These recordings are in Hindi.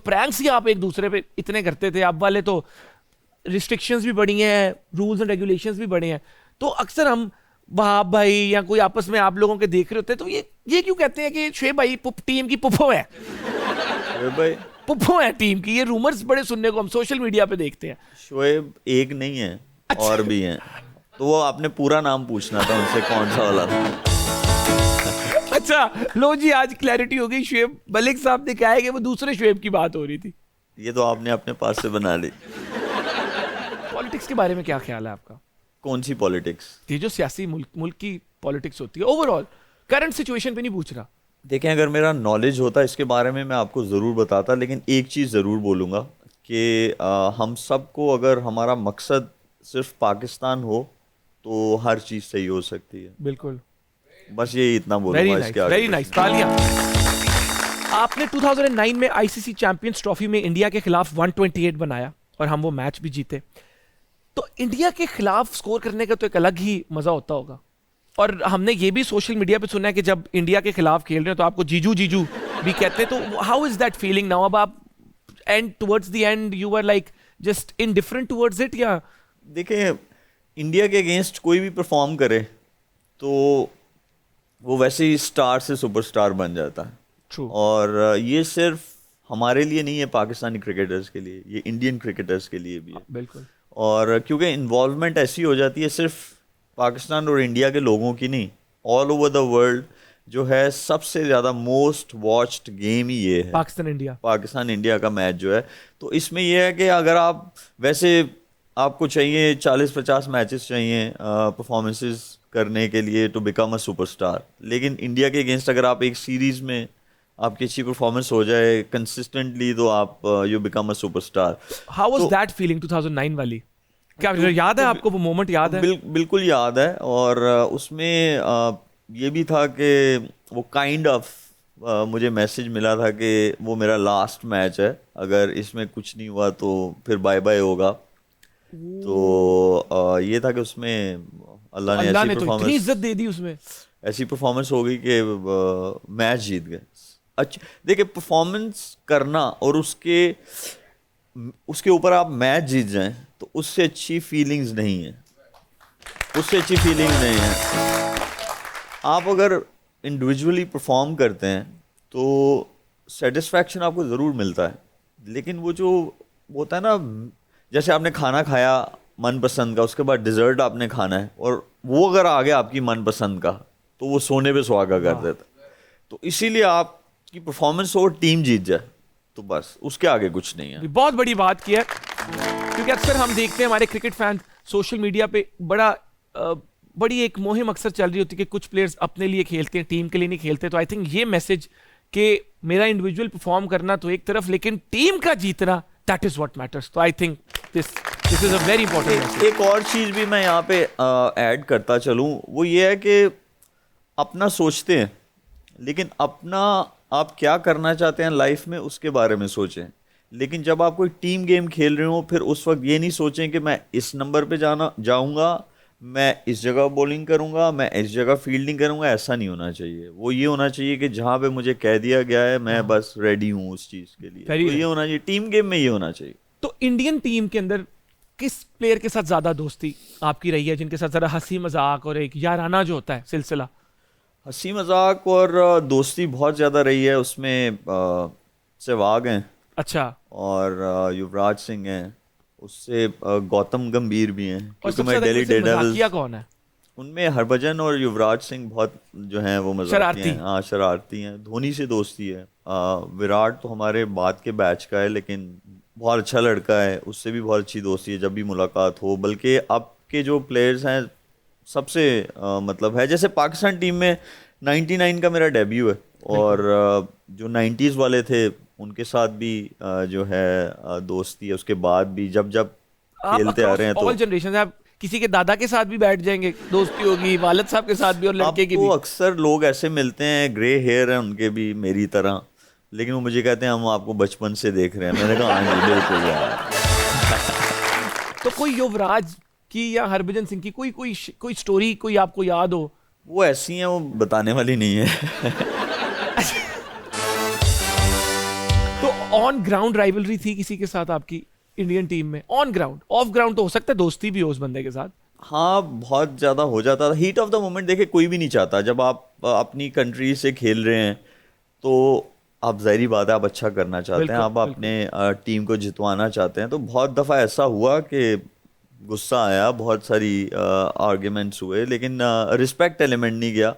प्रैंक्स ही आप एक दूसरे पे इतने करते थे, अब वाले तो रिस्ट्रिक्शंस भी बढ़ी हैं, रूल्स एंड रेगुलेशंस भी बढ़े हैं, तो अक्सर हम वहाब भाई या कोई आपस में आप लोगों के देख रहे होते हैं, तो ये क्यों कहते हैं कि शोएब भाई टीम की पुप्पो है, भाई पुप्पो है टीम की? ये रूमर्स बड़े सुनने को हम सोशल मीडिया पे देखते हैं। शोएब एक नहीं है, और भी हैं, तो वो आपने पूरा नाम पूछना था उनसे कौन सा वाला था। अच्छा लो जी, आज क्लैरिटी हो गई। शोएब मलिक साहब ने कहा है कि वो दूसरे शोएब की बात हो रही थी। ये तो आपने अपने पास से बना ली। पॉलिटिक्स के बारे में क्या ख्याल है आपका? कौन सी पॉलिटिक्स? ये जो सियासी मुल्क की पॉलिटिक्स होती है, ओवरऑल करंट सिचुएशन पे नहीं पूछ रहा। देखें, अगर मेरा नॉलेज होता इसके बारे में मैं आपको ज़रूर बताता, लेकिन एक चीज़ ज़रूर बोलूँगा कि हम सबको, अगर हमारा मकसद सिर्फ पाकिस्तान हो तो हर चीज़ सही हो सकती है। बिल्कुल, बस ये इतना बोलूँगा इसके आगे। वेरी नाइस, तालियां। आपने 2009 में आईसीसी चैंपियंस ट्रॉफी में इंडिया के खिलाफ 128 बनाया और हम वो मैच भी जीते। तो इंडिया के खिलाफ स्कोर करने का तो एक अलग ही मजा होता होगा, और हमने ये भी सोशल मीडिया पे सुना है कि जब इंडिया के खिलाफ खेल रहे हैं तो आपको जीजू जीजू भी कहते हैं। तो how is that feeling now? अब आप and towards the end you were like just indifferent towards it, या? देखें, इंडिया के अगेंस्ट कोई भी परफॉर्म करे तो वो वैसे ही स्टार से सुपरस्टार बन जाता है। True. और ये सिर्फ हमारे लिए नहीं है, पाकिस्तानी क्रिकेटर्स के लिए, ये इंडियन क्रिकेटर्स के लिए भी है। बिल्कुल। और क्योंकि इन्वॉल्वमेंट ऐसी हो जाती है, सिर्फ पाकिस्तान और इंडिया के लोगों की नहीं, ऑल ओवर द वर्ल्ड जो है सबसे ज़्यादा मोस्ट वॉच्ड गेम ही ये है, पाकिस्तान इंडिया का मैच जो है। तो इसमें यह है कि अगर आप वैसे आपको चाहिए 40-50 मैचेस चाहिए परफॉर्मेंसेस करने के लिए टू बिकम अ सुपरस्टार, लेकिन इंडिया के अगेंस्ट अगर आप एक सीरीज़ में आपकी अच्छी परफॉर्मेंस हो जाए कंसिस्टेंटली तो आप you become a superstar. How was that feeling 2009 वाली? क्या याद है आपको वो मोमेंट? याद है? बिल्कुल याद है। और उसमें ये भी था कि वो काइंड ऑफ मुझे मैसेज मिला था कि वो मेरा लास्ट मैच है, अगर इसमें कुछ नहीं हुआ तो फिर बाय बाय होगा। तो ये था कि उसमें अल्लाह ने ऐसी परफॉर्मेंस, इतनी इज्जत दे दी उसमें, ऐसी परफॉर्मेंस हो गई कि मैच जीत गए। अच्छा देखिए, परफॉर्मेंस करना और उसके ऊपर आप मैच जीत जाएं तो उससे अच्छी फीलिंग्स नहीं है, उससे अच्छी फीलिंग्स नहीं है। आप अगर इंडिविजुअली परफॉर्म करते हैं तो सेटिस्फैक्शन आपको ज़रूर मिलता है, लेकिन वो जो होता है ना, जैसे आपने खाना खाया मनपसंद का, उसके बाद डिज़र्ट आपने खाना है, और वो अगर आ गया आपकी मनपसंद का तो वो सोने पे सुहागा कर देता है। तो इसीलिए आपकी परफॉर्मेंस और टीम जीत जाए तो बस उसके आगे कुछ नहीं है। बहुत बड़ी बात की है, क्योंकि अक्सर हम देखते हैं हमारे क्रिकेट फैन सोशल मीडिया पे बड़ी एक मुहिम अक्सर चल रही होती है कि कुछ प्लेयर्स अपने लिए खेलते हैं, टीम के लिए नहीं खेलते। तो आई थिंक ये मैसेज कि मेरा इंडिविजुअल परफॉर्म करना तो एक तरफ, लेकिन टीम का जीतना, दैट इज व्हाट मैटर्स। तो I think this is a very important. एक और चीज़ भी मैं यहाँ पे ऐड करता चलूँ, वो ये है कि अपना सोचते हैं, लेकिन अपना आप क्या करना चाहते हैं लाइफ में उसके बारे में सोचें। लेकिन जब आप कोई टीम गेम खेल रहे हो फिर उस वक्त ये नहीं सोचें कि मैं इस नंबर पे जाऊंगा, मैं इस जगह बॉलिंग करूंगा, मैं इस जगह फील्डिंग करूंगा। ऐसा नहीं होना चाहिए। वो ये होना चाहिए कि जहाँ पे मुझे कह दिया गया है मैं बस रेडी हूँ उस चीज़ के लिए। तो ये होना चाहिए, टीम गेम में ये होना चाहिए। तो इंडियन टीम के अंदर किस प्लेयर के साथ ज़्यादा दोस्ती आपकी रही है, जिनके साथ ज़रा हंसी मजाक और एक याराना जो होता है सिलसिला? हंसी मजाक और दोस्ती बहुत ज़्यादा रही है। उसमें सहवाग हैं, अच्छा, और युवराज सिंह हैं, उससे गौतम गंभीर भी हैं, क्योंकि मैं दिल्ली डेयरडेविल्स। कौन है उनमें? हरभजन और युवराज सिंह बहुत जो हैं वो मजाकी हैं। हाँ, शरारती हैं। धोनी से दोस्ती है। विराट तो हमारे बाद के बैच का है, लेकिन बहुत अच्छा लड़का है, उससे भी बहुत अच्छी दोस्ती है जब भी मुलाकात हो। बल्कि अब के जो प्लेयर्स हैं सबसे मतलब है, जैसे पाकिस्तान टीम में 99 का मेरा डेब्यू है, और जो 90s वाले थे उनके साथ भी जो है दोस्ती है। उसके बाद भी जब जब खेलते आ रहे हैं तो ऑल जनरेशन आप किसी के दादा के साथ भी बैठ जाएंगे, दोस्ती होगी, वालिद साहब के साथ भी और लड़के की भी। अक्सर लोग ऐसे मिलते हैं, ग्रे हेयर है उनके भी मेरी तरह, लेकिन वो मुझे कहते हैं हम आपको बचपन से देख रहे हैं। मैंने कहा हाँ जी बिल्कुल यार। तो कोई युवराज की या हरभजन सिंह की कोई स्टोरी कोई आपको याद हो? वो ऐसी हैं, वो बताने वाली नहीं है। तो ऑन ग्राउंड राइवलरी थी किसी के साथ आपकी इंडियन टीम में? ऑन ग्राउंड, ऑफ ग्राउंड तो हो सकता है दोस्ती भी हो उस बंदे के साथ। हाँ, बहुत ज़्यादा हो जाता था। हीट ऑफ द मोमेंट देखिए कोई भी नहीं चाहता, जब आप अपनी कंट्री से खेल रहे हैं तो आप जाहिर बात है आप अच्छा करना चाहते हैं, बिल्कुल, आप अपने टीम को जितवाना चाहते हैं। तो बहुत दफ़ा ऐसा हुआ कि गुस्सा आया, बहुत सारी आर्ग्यूमेंट्स हुए, लेकिन रिस्पेक्ट एलिमेंट नहीं गया।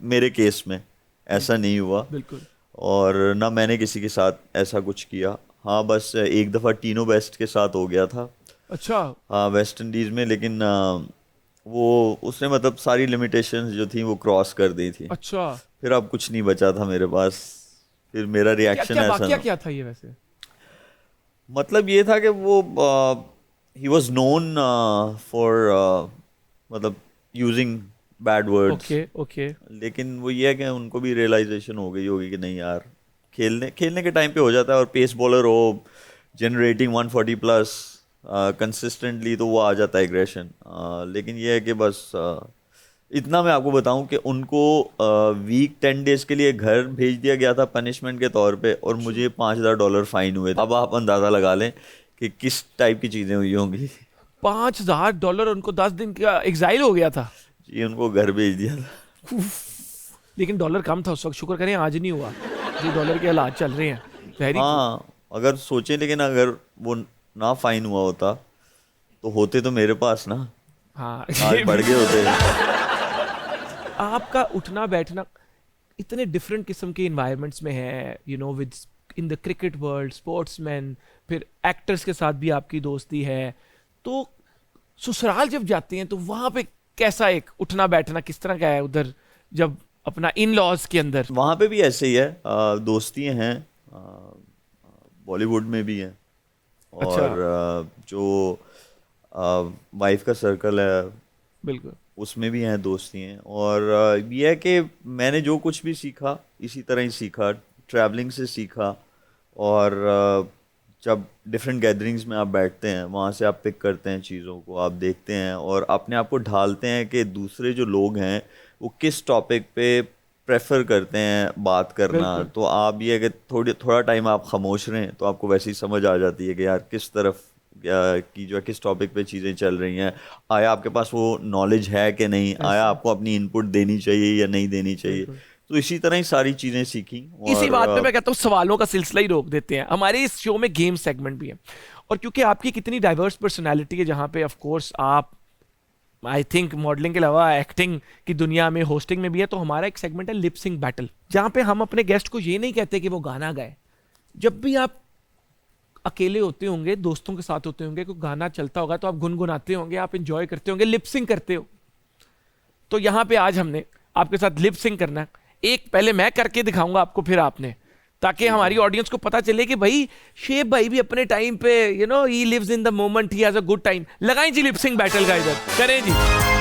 मेरे केस में ऐसा नहीं हुआ, बिल्कुल। और ना मैंने किसी के साथ ऐसा कुछ किया। हाँ, बस एक दफ़ा टीनो बेस्ट के साथ हो गया था। अच्छा। हाँ, वेस्ट इंडीज़ में, लेकिन वो उसने मतलब सारी लिमिटेशंस जो थी वो क्रॉस कर दी थी। अच्छा, फिर अब कुछ नहीं बचा था मेरे पास, फिर मेरा क्या रिएक्शन क्या ऐसा वाकया ना, क्या था ये वैसे? मतलब ये था कि वो ही वाज नोन फॉर मतलब using bad words. Okay okay. लेकिन वो ये है कि उनको भी रियलाइजेशन हो गई होगी कि नहीं यार, खेलने खेलने के टाइम पे हो जाता है। और पेस बॉलर हो, जनरेटिंग 140 प्लस कंसिस्टेंटली, तो वो आ जाता है एग्रेशन। लेकिन ये है कि बस इतना मैं आपको बताऊं कि उनको वीक 10 डेज के लिए घर भेज दिया गया था पनिशमेंट के तौर पे, और मुझे $5,000 फाइन हुए थे। अब आप अंदाज़ा लगा लें कि किस टाइप की चीज़ें हुई होंगी। $5,000 उनको 10 दिन का एग्जाइल हो गया था। जी, उनको घर भेज दिया था। लेकिन डॉलर कम था उस वक्त, शुक्र करें आज नहीं हुआ जी। डॉलर के हालात चल रहे हैं। वेरी हाँ, अगर सोचें, लेकिन अगर वो ना फाइन हुआ होता तो होते तो मेरे पास ना, हाँ। आज बढ़ गए होते। आपका उठना बैठना इतने डिफरेंट किस्म के इन्वायरमेंट्स में है, you know, with in the cricket world, sportsman, फिर एक्टर्स के साथ भी आपकी दोस्ती है। तो ससुराल जब जाते हैं तो वहां पे कैसा एक उठना बैठना किस तरह का है उधर, जब अपना इन लॉज के अंदर? वहाँ पे भी ऐसे ही है, दोस्तियाँ हैं, बॉलीवुड में भी हैं, अच्छा। और जो वाइफ का सर्कल है बिल्कुल। उसमें भी हैं दोस्तियाँ। और ये है कि मैंने जो कुछ भी सीखा इसी तरह ही सीखा, ट्रैवलिंग से सीखा। और जब डिफरेंट गैदरिंग्स में आप बैठते हैं, वहाँ से आप पिक करते हैं चीज़ों को, आप देखते हैं और अपने आप को ढालते हैं कि दूसरे जो लोग हैं वो किस टॉपिक पे प्रेफर करते हैं बात करना। बिल्कुल। तो आप ये कि थोड़ा टाइम आप खामोश रहें तो आपको वैसे ही समझ आ जाती है कि यार किस तरफ की जो है किस टॉपिक पे चीज़ें चल रही हैं, आया आपके पास वो नॉलेज है कि नहीं, आया आपको अपनी इनपुट देनी चाहिए या नहीं देनी चाहिए। बिल्कुल। तो इसी तरह ही सारी चीज़ें सीखी। इसी और बात पे मैं कहता हूँ सवालों का सिलसिला ही रोक देते हैं। हमारे इस शो में गेम सेगमेंट भी है, और क्योंकि आपकी कितनी डाइवर्स पर्सनालिटी है, जहाँ पे ऑफ कोर्स आप आई थिंक मॉडलिंग के अलावा एक्टिंग की दुनिया में, होस्टिंग में भी है, तो हमारा एक सेगमेंट है लिप सिंक बैटल, जहाँ पे हम अपने गेस्ट को ये नहीं कहते कि वो गाना गाए। जब भी आप अकेले होते होंगे, दोस्तों के साथ होते होंगे, कोई गाना चलता होगा तो आप गुनगुनाते होंगे, आप इंजॉय करते होंगे, लिप सिंक करते हो। तो यहाँ पे आज हमने आपके साथ लिप सिंक करना है। एक पहले मैं करके दिखाऊंगा आपको, फिर आपने, ताकि हमारी ऑडियंस को पता चले कि भाई शेब भाई भी अपने टाइम पे, you know, he lives in the moment, he has a good time. लगाएं जी लिप सिंक बैटल का, इधर करें जी।